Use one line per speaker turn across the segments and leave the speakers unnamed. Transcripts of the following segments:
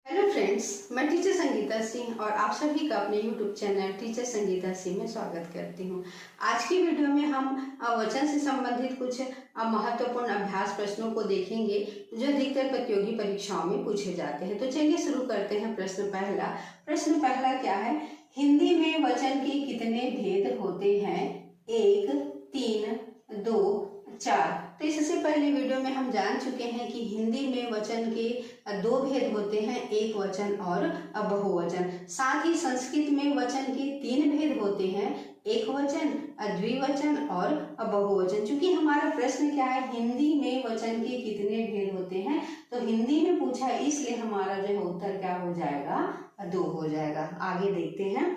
Hello friends, मैं teacher Sangeeta Singh और आप सभी का अपने YouTube channel teacher Sangeeta Singh में स्वागत करती हूँ। आज की वीडियो में हम वचन से संबंधित कुछ महत्वपूर्ण अभ्यास प्रश्नों को देखेंगे जो अधिकतर प्रतियोगी परीक्षाओं में पूछे जाते हैं। तो चलिए शुरू करते हैं। प्रश्न पहला क्या है? हिंदी में वचन के कितने भेद होते हैं? 1, 3, 2, 4। तो इससे पहले वीडियो में हम जान चुके हैं कि हिंदी में वचन के 2 भेद होते हैं, एक वचन और बहुवचन। साथ ही संस्कृत में वचन के 3 भेद होते हैं, एक वचन, द्विवचन और बहुवचन। चूंकि हमारा प्रश्न क्या है, हिंदी में वचन के कितने भेद होते हैं, तो हिंदी में पूछा इसलिए हमारा जो है उत्तर क्या हो जाएगा? 2 हो जाएगा। आगे देखते हैं।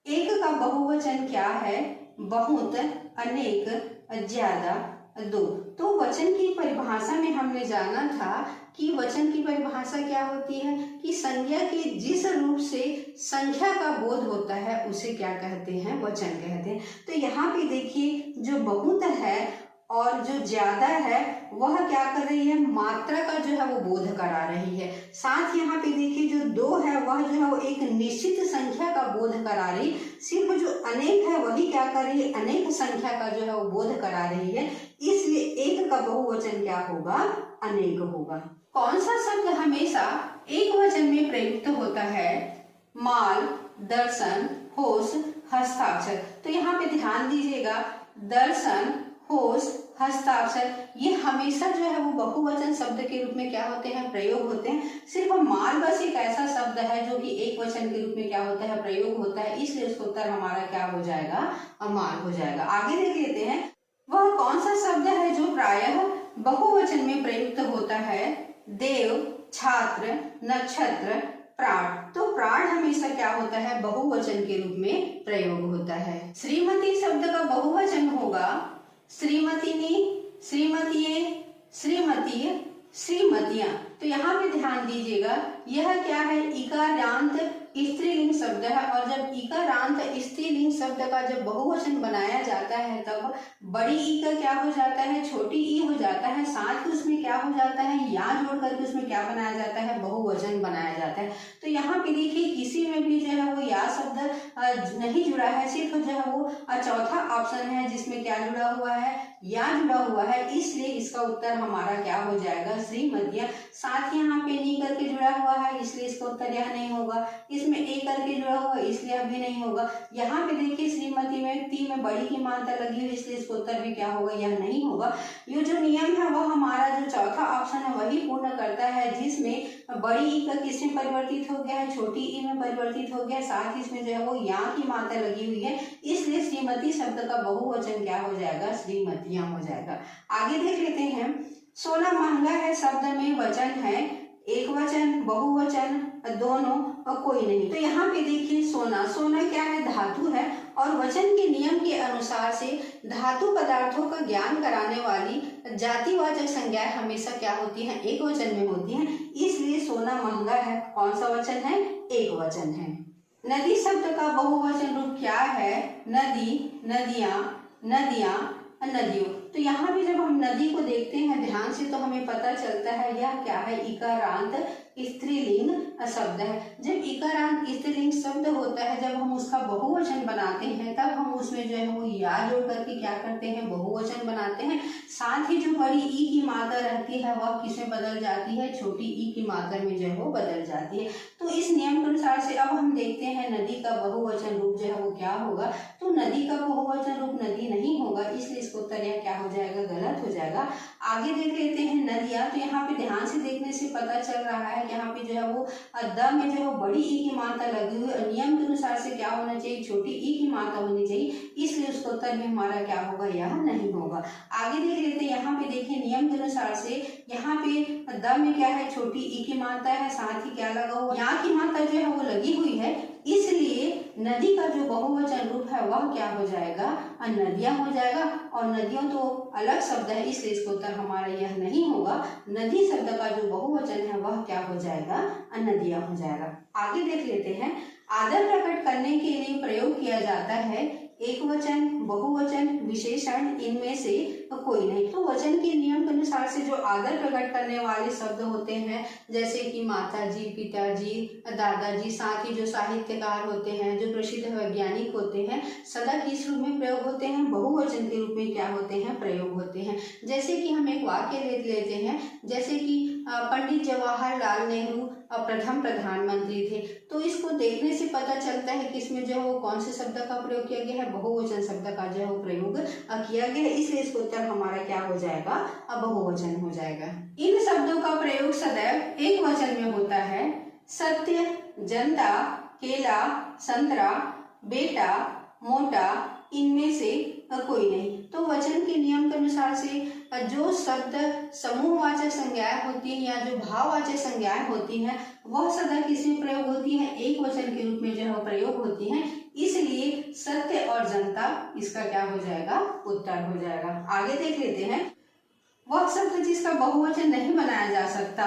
एक का बहुवचन क्या है? बहुत, अनेक, ज्यादा, 2। तो वचन की परिभाषा में हमने जाना था कि वचन की परिभाषा क्या होती है कि संज्ञा के जिस रूप से संख्या का बोध होता है उसे क्या कहते हैं? वचन कहते हैं। तो यहाँ पे देखिए, जो बहुत है और जो ज्यादा है वह क्या कर रही है? मात्रा का जो है वो बोध करा रही है। साथ यहाँ पे देखिए, जो 2 है वह जो है वो एक निश्चित संख्या का बोध करा रही। सिर्फ जो अनेक है वही क्या कर रही है? अनेक संख्या का जो है वो बोध करा रही है। इसलिए एक का बहुवचन क्या होगा? अनेक होगा। कौन सा शब्द हमेशा एक वचन में प्रयुक्त होता है? माल, दर्शन, होश, हस्ताक्षर। तो यहाँ पे ध्यान दीजिएगा, दर्शन, होश, हस्ताक्षर ये हमेशा जो है वो बहुवचन शब्द के रूप में क्या होते हैं? प्रयोग होते हैं। सिर्फ माल बस एक ऐसा शब्द है जो कि एक वचन के रूप में क्या होता है? प्रयोग होता है। इसलिए उसका उत्तर हमारा क्या हो जाएगा? माल हो जाएगा। आगे देख लेते हैं। वह कौन सा शब्द है जो प्रायः बहुवचन में प्रयुक्त होता है? देव, छात्र, नक्षत्र, प्राण। तो प्राण हमेशा क्या होता है? बहुवचन के रूप में प्रयोग होता है। श्रीमती शब्द का बहुवचन होगा श्रीमतिनी, श्रीमतिये, श्रीमतीय, श्रीमतियां। तो यहाँ पे ध्यान दीजिएगा, यह क्या है? इकारांत स्त्रीलिंग शब्द है और जब इकारांत स्त्रीलिंग शब्द का जब बहुवचन बनाया जाता है तब बड़ी ई का क्या हो जाता है? छोटी ई हो जाता है। साथ ही उसमें क्या हो जाता है? या जोड़ करके उसमें क्या बनाया जाता है? बहुवचन बनाया जाता है। तो यहाँ पे देखिए, किसी में भी जो है वो या शब्द नहीं जुड़ा है, सिर्फ जो है वो चौथा ऑप्शन है जिसमें क्या जुड़ा हुआ है? या जुड़ा हुआ है। इसलिए इसका उत्तर हमारा क्या हो जाएगा? श्रीमतियां। साथ ही यहाँ पे नी करके जुड़ा हुआ है, इसलिए इसका उत्तर यह नहीं होगा। इसमें ए करके जुड़ा हुआ है, इसलिए अब भी नहीं होगा। यहाँ पे देखिए, श्रीमती में ती में बड़ी की मात्रा लगी हुई, इसलिए इसका उत्तर भी क्या होगा? यह नहीं होगा। ये जो नियम है वह हमारा जो चौथा ऑप्शन है वही पूर्ण करता है, जिसमें बड़ी ई का किसमें परिवर्तित हो गया है? छोटी ई में परिवर्तित हो गया है। साथ ही इसमें जो है वो या की मात्रा लगी हुई है, इसलिए श्रीमती शब्द का बहुवचन क्या हो जाएगा? श्रीमतियां हो जाएगा। आगे देख लेते हैं। सोना महंगा है शब्द में वचन है एक वचन, बहुवचन, दोनों और कोई नहीं। तो यहाँ पे देखिए, सोना, सोना क्या है? धातु है और वचन के नियम के अनुसार से धातु पदार्थों का ज्ञान कराने वाली जातिवाचक संज्ञाएं हमेशा क्या होती हैं? एक वचन में होती हैं। इसलिए सोना महंगा है कौन सा वचन है? एक वचन है। नदी शब्द का बहुवचन रूप क्या है? नदी, नदियां, नदियां, नदियों। तो यहाँ भी जब हम नदी को देखते हैं ध्यान से तो हमें पता चलता है यह क्या है? इकारांत स्त्रीलिंग शब्द है। जब इकारांत स्त्रीलिंग शब्द होता है, जब हम उसका बहुवचन बनाते हैं तब हम उसमें जो है वो या जोड़ करके क्या करते हैं? बहुवचन बनाते हैं। साथ ही जो बड़ी ई की मात्रा रहती है वह किसमें बदल जाती है? छोटी ई की मात्रा में जो है वो बदल जाती है। तो इस नियम के अनुसार से अब हम देखते हैं नदी का बहुवचन रूप जो है वो क्या होगा? तो नदी का बहुवचन रूप नदी नहीं होगा, इसलिए इसका उत्तर यह क्या हो जाएगा? गलत हो जाएगा। आगे देख लेते हैं नदियां। तो यहाँ पे ध्यान से देखने से पता चल रहा है कि यहाँ पे जो है वो द में जो है बड़ी ई की मात्रा लगी हुई और नियम के अनुसार से क्या होना चाहिए? छोटी ई की मात्रा होनी चाहिए, इसलिए उसका उत्तर भी हमारा क्या होगा? यह नहीं होगा। आगे देख लेते हैं। यहाँ पे देखिए, नियम के अनुसार से यहाँ पे द में क्या है? छोटी ई की मात्रा है, साथ ही क्या लगा हुआ? यहाँ की मात्रा जो है वो लगी हुई है, इसलिए नदी का जो बहुवचन रूप है वह क्या हो जाएगा? नदियां हो जाएगा। और नदियों तो अलग शब्द है, इसलिए इसका उत्तर हमारा यह नहीं होगा। नदी शब्द का जो बहुवचन है वह क्या हो जाएगा? नदियां हो जाएगा। आगे देख लेते हैं। आदर प्रकट करने के लिए प्रयोग किया जाता है एक वचन, बहुवचन, विशेषण, इनमें से कोई नहीं। तो वचन के नियम के अनुसार से जो आदर प्रकट करने वाले शब्द होते हैं, जैसे कि माताजी, पिताजी, दादाजी, साथ ही जो साहित्यकार होते हैं, जो प्रसिद्ध वैज्ञानिक होते हैं, सदा किस रूप में प्रयोग होते हैं? बहुवचन के रूप में क्या होते हैं? प्रयोग होते हैं। जैसे कि हम एक वाक्य लेते हैं, जैसे कि पंडित जवाहरलाल नेहरू प्रथम प्रधानमंत्री थे। तो इसको देखने से पता चलता है कि इसमें जो है वो कौन से शब्द का प्रयोग किया गया है? बहुवचन शब्द का जो है वो प्रयोग किया गया है। इसलिए इसका उत्तर हमारा क्या हो जाएगा? बहुवचन हो जाएगा। इन शब्दों का प्रयोग सदैव एक वचन में होता है। सत्य, जनता, केला, संतरा, बेटा, मोटा, इनमें से कोई नहीं। तो वचन के नियम के अनुसार से जो शब्द समूहवाचक संज्ञाएं होती हैं या जो भाववाचक संज्ञाएं होती हैं, वह सदा किसमें प्रयोग होती है? एक वचन के रूप में जो है प्रयोग होती हैं। इसलिए सत्य और जनता इसका क्या हो जाएगा? उत्तर हो जाएगा। आगे देख लेते हैं। वह शब्द जिसका बहुवचन नहीं बनाया जा सकता,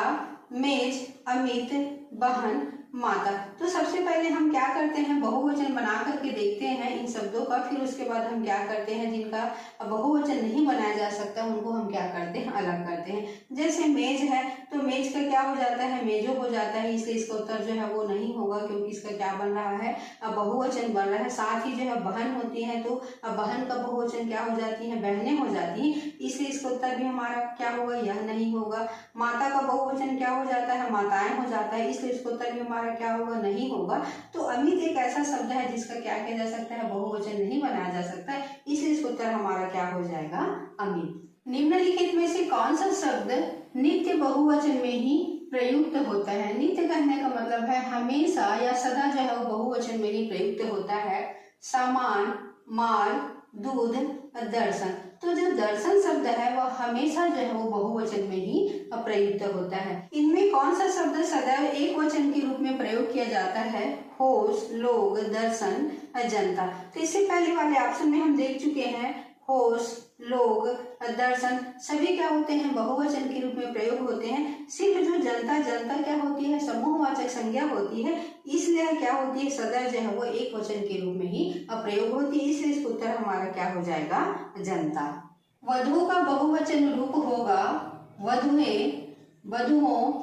मेज, अमित, बहन, माता। तो सबसे पहले हम क्या करते हैं? बहुवचन बना करके देखते हैं इन शब्दों का, फिर उसके बाद हम क्या करते हैं? जिनका बहुवचन नहीं बनाया जा सकता उनको हम क्या करते हैं? अलग करते हैं। जैसे मेज है, तो मेज का क्या हो जाता है? मेजो हो जाता है। इसलिए इसका उत्तर जो है वो नहीं होगा, क्योंकि इसका क्या बन रहा है? बहुवचन बन रहा है। साथ ही जो है बहन होती है, तो बहन का बहुवचन क्या हो जाती है? बहनें हो जाती हैं। इसलिए इसका उत्तर भी हमारा क्या होगा? यह नहीं होगा। माता का बहुवचन क्या हो जाता है? माताएं हो जाता है। इसलिए इसका उत्तर भी हमारा क्या होगा? नहीं होगा। तो अमित एक ऐसा शब्द है जिसका क्या किया जा सकता है? बहुवचन नहीं बनाया जा सकता है। इसलिए इसका उत्तर हमारा क्या हो जाएगा? अमित। निम्नलिखित में से कौन सा शब्द नित्य बहुवचन में ही प्रयुक्त होता है? नित्य कहने का मतलब है हमेशा या सदा जो है वो बहुवचन में ही प्रयुक्त होता है। सामान, माल, दूध, दर्शन। तो जो दर्शन शब्द है वह हमेशा जो है वो बहुवचन में ही प्रयुक्त होता है। इनमें कौन सा शब्द सदैव एक वचन के रूप में प्रयोग किया जाता है? होश, लोग, दर्शन, जनता। तो इससे पहले वाले ऑप्शन में हम देख चुके हैं होश, लोग, दर्शन सभी क्या होते हैं? बहुवचन के रूप में प्रयोग होते हैं। सिर्फ जो जनता, जनता क्या होती है? समूहवाचक संज्ञा होती है। इसलिए क्या होती है? सदैव जो है वो एक वचन के रूप में ही प्रयोग होती है। इसलिए इसका उत्तर हमारा क्या हो जाएगा? जनता। वधु का बहुवचन रूप होगा वधुएं, वधुओं,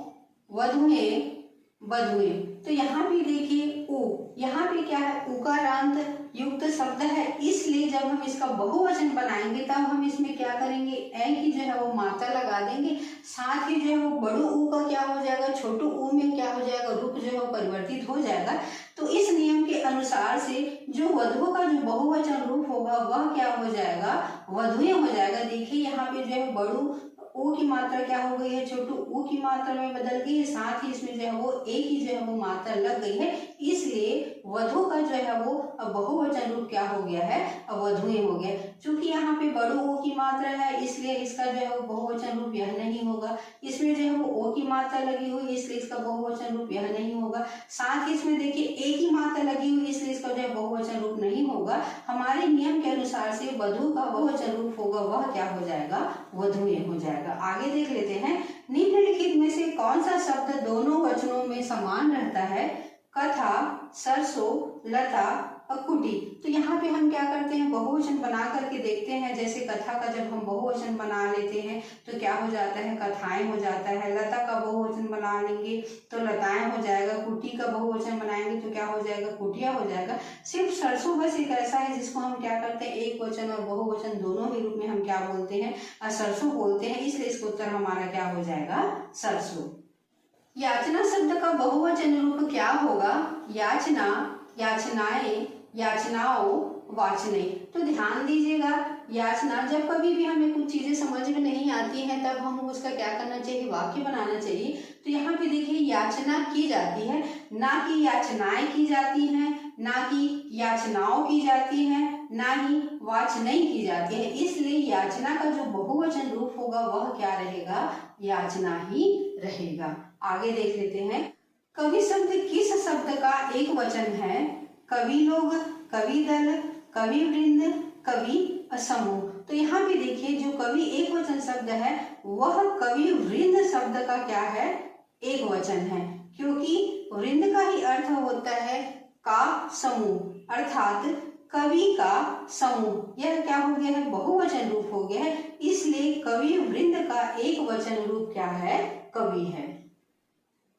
वधुएं, वधुएं। तो यहाँ भी देखिए उ, यहाँ पे क्या है? उकारांत युक्त शब्द है। इसलिए जब हम इसका बहुवचन बनाएंगे तब हम इसमें क्या करेंगे? ए की जो है वो मात्रा लगा देंगे। साथ ही जो है वो बड़ू ऊ का क्या हो जाएगा? छोटू ऊ में क्या हो जाएगा? रूप जो है वो परिवर्तित हो जाएगा। तो इस नियम के अनुसार से जो वधु का जो बहुवचन रूप होगा वह क्या हो जाएगा? वधुएं हो जाएगा। देखिए यहाँ पे जो है बड़ू ऊ की मात्रा क्या हो गई है? छोटू ऊ की मात्रा में बदल गई है। साथ ही इसमें जो है वो ए की जो है वो मात्रा लग गई है। इसलिए वधु का जो है वो बहुवचन रूप क्या हो गया है? वधुएं हो गया। चूंकि यहाँ पे बड़ू ओ की मात्रा है इसलिए इसका जो है वो बहुवचन रूप यह नहीं होगा। इसमें जो है वो ओ की मात्रा लगी हुई इसलिए इसका बहुवचन रूप यह नहीं होगा। साथ ही इसमें देखिए ए की मात्रा लगी हुई इसलिए इसका जो है बहुवचन रूप नहीं होगा। हमारे नियम के अनुसार से वधु का बहुवचन रूप होगा वह क्या हो जाएगा? वधुएं हो जाएगा। आगे देख लेते हैं। निम्नलिखित में से कौन सा शब्द दोनों वचनों में समान रहता है? कथा, सरसों, लता, कुटी। तो यहाँ पे हम क्या करते हैं? बहुवचन बना करके देखते हैं। जैसे कथा का जब हम बहुवचन बना लेते हैं तो क्या हो जाता है? कथाएं हो जाता है। लता का बहुवचन बना लेंगे तो लताएं हो जाएगा। कुटी का बहुवचन बनाएंगे तो क्या हो जाएगा? कुटिया हो जाएगा। सिर्फ सरसों बस एक ऐसा है जिसको हम क्या करते हैं? एक वचन और बहुवचन दोनों ही रूप में हम क्या बोलते हैं? सरसों बोलते हैं। इसलिए इसका उत्तर हमारा क्या हो जाएगा? सरसों। याचना शब्द का बहुवचन रूप क्या होगा? याचना, याचनाएं, याचनाओं, वाचने। तो ध्यान दीजिएगा, याचना जब कभी भी हमें कुछ चीजें समझ में नहीं आती हैं तब हम उसका क्या करना चाहिए? वाक्य बनाना चाहिए। तो यहाँ पे देखिए याचना की जाती है, ना कि याचनाएं की जाती हैं, ना कि याचनाओं की जाती हैं, ना ही वाचनाएं की जाती है। इसलिए याचना का जो बहुवचन रूप होगा वह क्या रहेगा? याचना ही रहेगा। आगे देख लेते हैं। कवि शब्द किस शब्द का एक वचन है? कवि लोग, कवि दल, कवि वृंद, कवि समूह। तो यहाँ पे देखिए जो कवि एक वचन शब्द है वह कवि वृंद शब्द का क्या है? एक वचन है, क्योंकि वृंद का ही अर्थ होता है का समूह, अर्थात कवि का समूह, यह क्या हो गया है, बहुवचन रूप हो गया है, इसलिए कवि वृंद का एक वचन रूप क्या है, कवि है।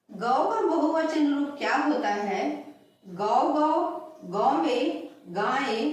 गौ का बहुवचन रूप क्या होता है, गौ गौ, गौवे, गाय,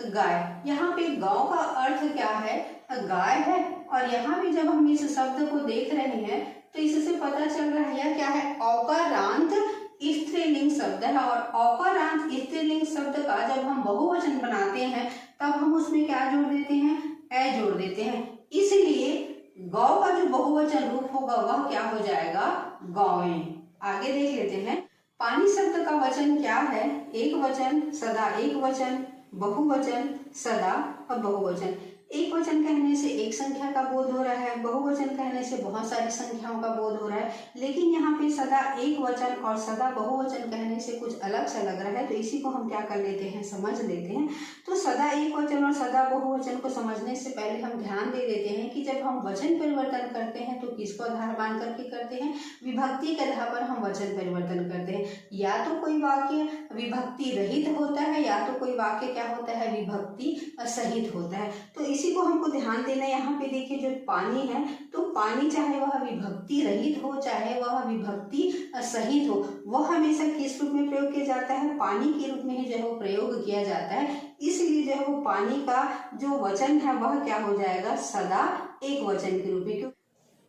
गाय। यहाँ पे गौ का अर्थ क्या है, गाय है, और यहाँ पे जब हम इस शब्द को देख रहे हैं तो इससे पता चल रहा है यह क्या है, औकारांत स्त्रीलिंग शब्द है। और औकारांत स्त्रीलिंग शब्द का जब हम बहुवचन बनाते हैं तब हम उसमें क्या जोड़ देते हैं, ए जोड़ देते हैं, इसलिए गौ का जो बहुवचन रूप होगा वह क्या हो जाएगा, गौएं। आगे देख लेते हैं, पानी शब्द का वचन क्या है, एक वचन, सदा एक वचन, बहुवचन, सदा और बहुवचन। एक वचन कहने से एक संख्या का बोध हो रहा है, बहुवचन कहने से बहुत सारी संख्याओं का बोध हो रहा है, लेकिन यहाँ पे सदा एक वचन और सदा बहुवचन कहने से कुछ अलग सा लग रहा है, तो इसी को हम क्या कर लेते हैं, समझ लेते हैं। तो सदा एक वचन और सदा बहुवचन को समझने से पहले हम ध्यान दे देते हैं कि जब हम वचन परिवर्तन करते हैं तो किसको आधार मान करके करते हैं, विभक्ति के आधार पर हम वचन परिवर्तन करते हैं। या तो कोई वाक्य विभक्ति रहित होता है या तो कोई वाक्य क्या होता है, विभक्ति सहित होता है। तो इसी को हमको ध्यान देना है। यहाँ पे देखिए जो पानी है, तो पानी चाहे वह विभक्ति रहित हो चाहे वह विभक्ति सहित हो, वह हमेशा किस रूप में प्रयोग किया जाता है, पानी के रूप में ही जो है वो प्रयोग किया जाता है। इसलिए जो है वो पानी का जो वचन है वह क्या हो जाएगा, सदा एक वचन के रूप में।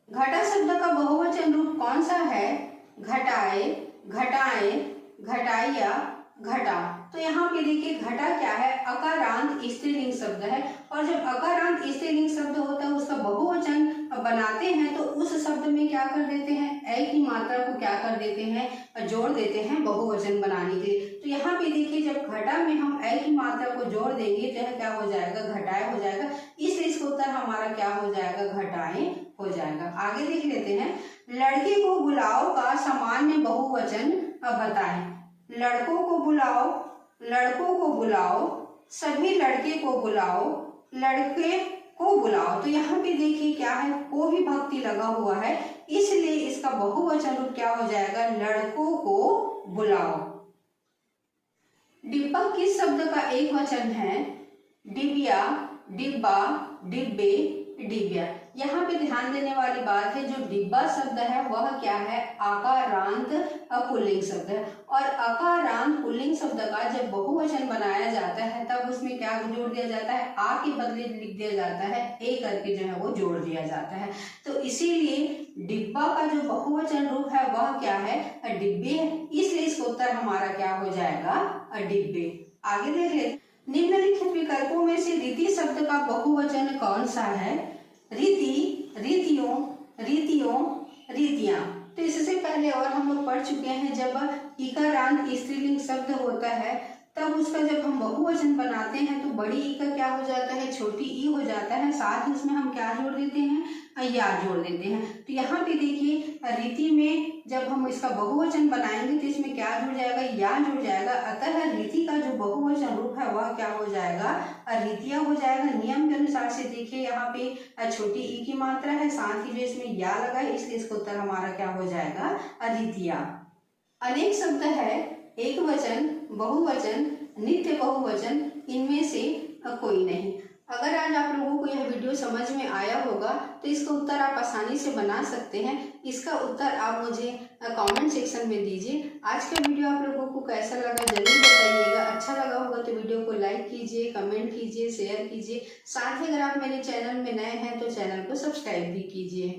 घटा शब्द का बहुवचन रूप कौन सा है, घटाए, घटाएं, घटाइया, घटा। तो यहाँ पे देखिए घटा क्या है, अकारांत स्त्रीलिंग शब्द है, और जब अकारांत स्त्रीलिंग शब्द होता है उसका बहुवचन बनाते हैं तो उस शब्द में क्या कर देते हैं, ए की मात्रा को क्या कर देते हैं, जोड़ देते हैं बहुवचन बनाने के लिए। तो यहाँ पे देखिए जब घटा में हम ए की मात्रा को जोड़ देंगे तो यह क्या हो जाएगा, घटाए हो जाएगा, इसलिए इसका उत्तर हमारा क्या हो जाएगा, घटाएं हो जाएगा। आगे देख लेते हैं, लड़के को बुलाओ का सामान्य बहुवचन बताएं। लड़कों को बुलाओ, लड़कों को बुलाओ, सभी लड़के को बुलाओ, लड़के को बुलाओ। तो यहाँ पे देखिए क्या है, को विभक्ति लगा हुआ है, इसलिए इसका बहुवचन रूप क्या हो जाएगा, लड़कों को बुलाओ। डिब्बा किस शब्द का एक वचन है, डिबिया, डिब्बा, डिब्बे, डिबिया। यहाँ पे ध्यान देने वाली बात है, जो डिब्बा शब्द है वह क्या है, आकारांत पुल्लिंग शब्द है, और आकारांत पुल्लिंग शब्द का जब बहुवचन बनाया जाता है तब उसमें क्या जोड़ दिया जाता है, आ के बदले लिख दिया जाता है, ए करके जो है वो जोड़ दिया जाता है। तो इसीलिए डिब्बा का जो बहुवचन रूप है वह क्या है, डिब्बे है, इसलिए इसका उत्तर हमारा क्या हो जाएगा, डिब्बे। आगे देख ले, निम्नलिखित विकल्पों में से रीति शब्द का बहुवचन कौन सा है, रीति, रीतियों, रीतियों, रीतियां। तो इससे पहले और हम लोग पढ़ चुके हैं, जब इकारांत स्त्रीलिंग शब्द होता है तब उसका जब हम बहुवचन बनाते हैं तो बड़ी ई का क्या हो जाता है, छोटी ई हो जाता है, साथ ही उसमें हम क्या जोड़ देते हैं, या जोड़ देते हैं। तो यहाँ पे देखिए रीति में जब हम इसका बहुवचन बनाएंगे तो इसमें क्या जुड़ जाएगा, या जुड़ जाएगा, अतः रीति का जो बहुवचन रूप है वह क्या हो जाएगा, रीतियां हो जाएगा। नियम के अनुसार से देखिए यहाँ पे छोटी ई की मात्रा है, साथ ही जो इसमें या लगा है, इसलिए इसका उत्तर हमारा क्या हो जाएगा, रीतियां। अनेक शब्द है, एक वचन, बहुवचन, नित्य बहुवचन, इनमें से कोई नहीं। अगर आज आप लोगों को यह वीडियो समझ में आया होगा तो इसका उत्तर आप आसानी से बना सकते हैं। इसका उत्तर आप मुझे कमेंट सेक्शन में दीजिए। आज का वीडियो आप लोगों को कैसा लगा जरूर बताइएगा। अच्छा लगा होगा तो वीडियो को लाइक कीजिए, कमेंट कीजिए, शेयर कीजिए। साथ ही अगर आप मेरे चैनल में नए हैं तो चैनल को सब्सक्राइब भी कीजिए।